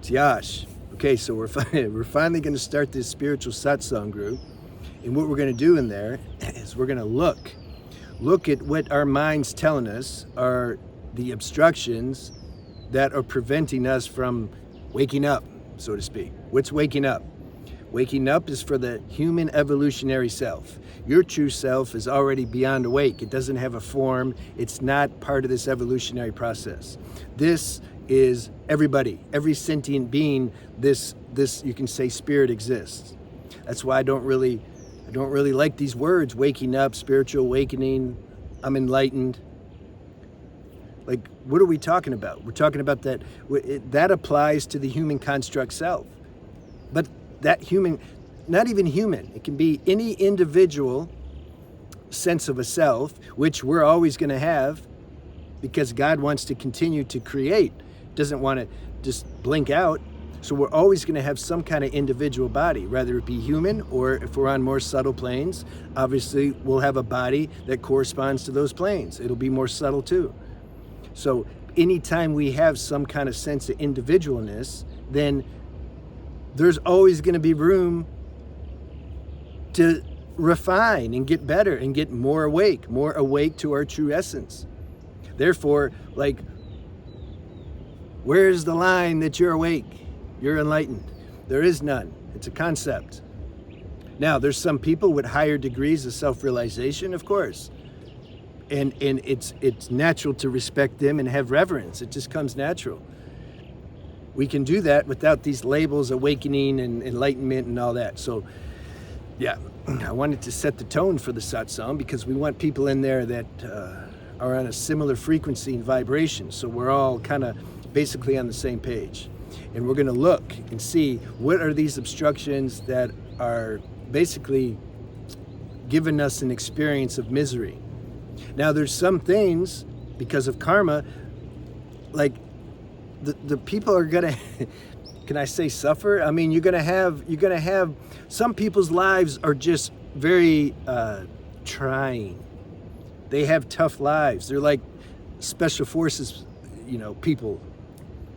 It's Yash. Okay, so we're finally going to start this spiritual satsang group. And what we're going to do in there is we're going to look at what our mind's telling us are the obstructions that are preventing us from waking up, so to speak. What's waking up? Waking up is for the human evolutionary self. Your true self is already beyond awake. It doesn't have a form. It's not part of this evolutionary process. This is everybody, every sentient being. This you can say spirit exists. That's why I don't really like these words, waking up, spiritual awakening, I'm enlightened. Like, what are we talking about? We're talking about that applies to the human construct self. But that human, not even human, it can be any individual sense of a self, which we're always going to have because God wants to continue to create, doesn't want to just blink out. So we're always going to have some kind of individual body, whether it be human or if we're on more subtle planes, obviously we'll have a body that corresponds to those planes. It'll be more subtle too. So anytime we have some kind of sense of individualness, then there's always going to be room to refine and get better and get more awake to our true essence. Therefore, like, where's the line that you're awake? You're enlightened. There is none. It's a concept. Now, there's some people with higher degrees of self-realization, of course. And it's natural to respect them and have reverence. It just comes natural. We can do that without these labels, awakening and enlightenment and all that. So, yeah, I wanted to set the tone for the satsang because we want people in there that are on a similar frequency and vibration. So we're all kind of basically on the same page. And we're going to look and see what are these obstructions that are basically giving us an experience of misery. Now, there's some things, because of karma, like the people are going to, can I say suffer? I mean, you're going to have, some people's lives are just very trying. They have tough lives. They're like special forces, people.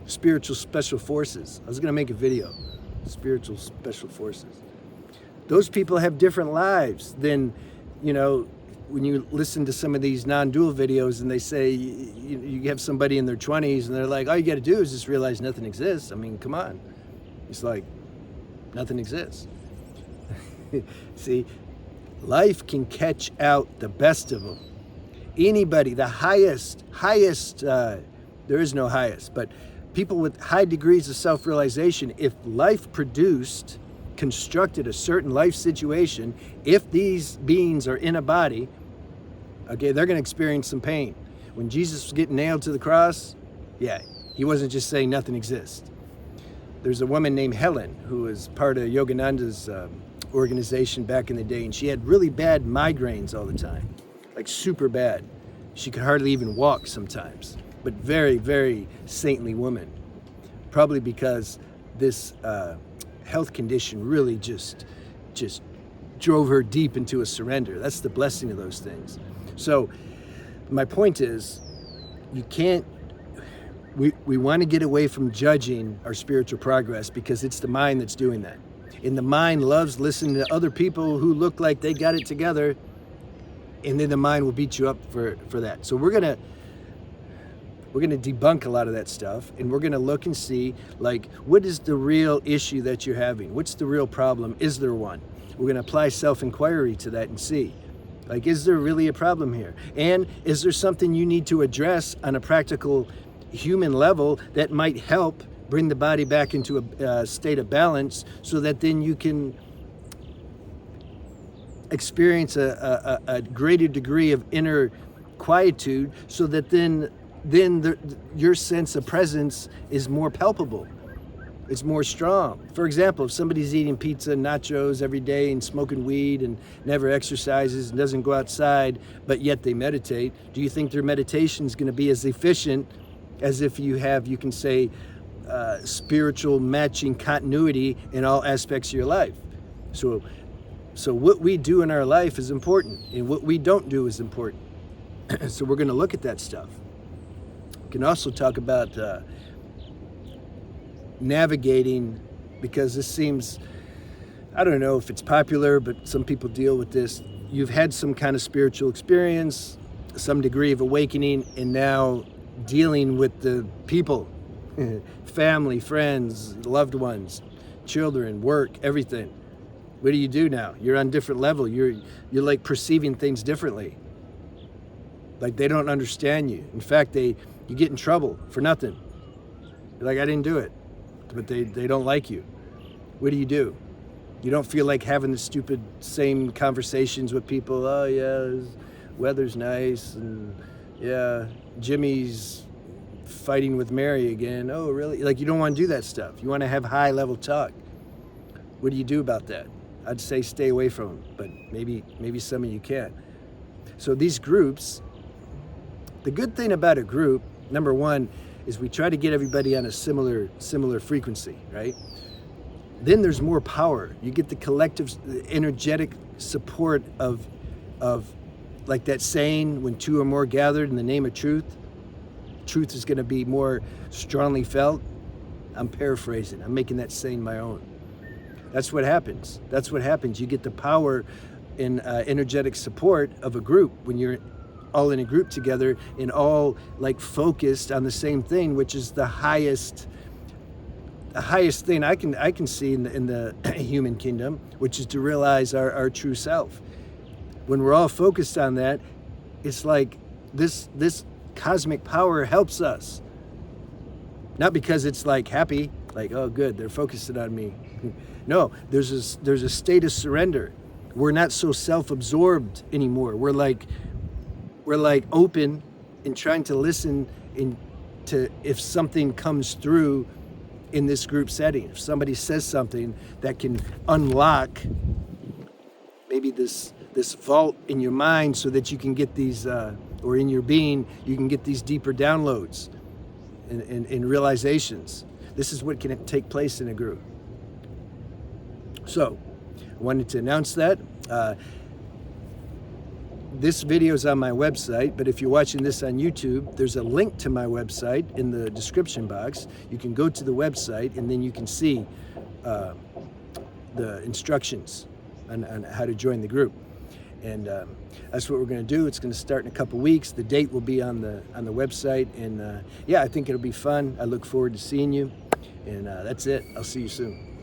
Spiritual special forces. I was going to make a video. Spiritual special forces. Those people have different lives than, when you listen to some of these non-dual videos and they say, you have somebody in their 20s and they're like, all you got to do is just realize nothing exists. I mean, come on. It's like, nothing exists. See, life can catch out the best of them. Anybody, the highest, there is no highest, but people with high degrees of self-realization, if life constructed a certain life situation, if these beings are in a body, okay, they're going to experience some pain. When Jesus was getting nailed to the cross, yeah, he wasn't just saying nothing exists. There's a woman named Helen who was part of Yogananda's organization back in the day, and she had really bad migraines all the time, like super bad. She could hardly even walk sometimes. But very, very saintly woman. Probably because this health condition really just drove her deep into a surrender. That's the blessing of those things. So my point is, we want to get away from judging our spiritual progress because it's the mind that's doing that. And the mind loves listening to other people who look like they got it together, and then the mind will beat you up for that. So we're going to debunk a lot of that stuff, and we're going to look and see, like, what is the real issue that you're having? What's the real problem? Is there one? We're going to apply self-inquiry to that and see, like, is there really a problem here? And is there something you need to address on a practical human level that might help bring the body back into a state of balance so that then you can experience a greater degree of inner quietude so that then your sense of presence is more palpable. It's more strong. For example, if somebody's eating pizza and nachos every day and smoking weed and never exercises and doesn't go outside, but yet they meditate, do you think their meditation is going to be as efficient as if you can say, spiritual matching continuity in all aspects of your life? So what we do in our life is important, and what we don't do is important. So we're going to look at that stuff. We can also talk about navigating, because this seems, I don't know if it's popular, but some people deal with this. You've had some kind of spiritual experience, some degree of awakening, and now dealing with the people, family, friends, loved ones, children, work, everything. What do you do now? You're on a different level. You're like perceiving things differently. Like they don't understand you. In fact, you get in trouble for nothing. You're like, I didn't do it. But they don't like you. What do? You don't feel like having the stupid same conversations with people. Oh yeah, weather's nice, and yeah, Jimmy's fighting with Mary again. Oh really? Like you don't want to do that stuff. You want to have high level talk. What do you do about that? I'd say stay away from them, but maybe some of you can. So these groups, the good thing about a group, number one, is we try to get everybody on a similar frequency, right? Then there's more power. You get the collective energetic support of like that saying, when two or more gathered in the name of truth is going to be more strongly felt. I'm paraphrasing. I'm making that saying my own. That's what happens. You get the power and energetic support of a group when you're all in a group together and all like focused on the same thing, which is the highest thing I can see in the human kingdom, which is to realize our true self. When we're all focused on that, it's like this cosmic power helps us. Not because it's like happy, like, oh good, they're focusing on me. No, there's a state of surrender. We're not so self-absorbed anymore. We're like open and trying to listen to if something comes through in this group setting. If somebody says something that can unlock maybe this vault in your mind so that you can get these, or in your being, you can get these deeper downloads and realizations. This is what can take place in a group. So, I wanted to announce that. This video is on my website, but if you're watching this on YouTube, there's a link to my website in the description box. You can go to the website and then you can see the instructions on how to join the group. And that's what we're going to do. It's going to start in a couple weeks. The date will be on the website, and yeah, I think it'll be fun. I look forward to seeing you, and that's it. I'll see you soon.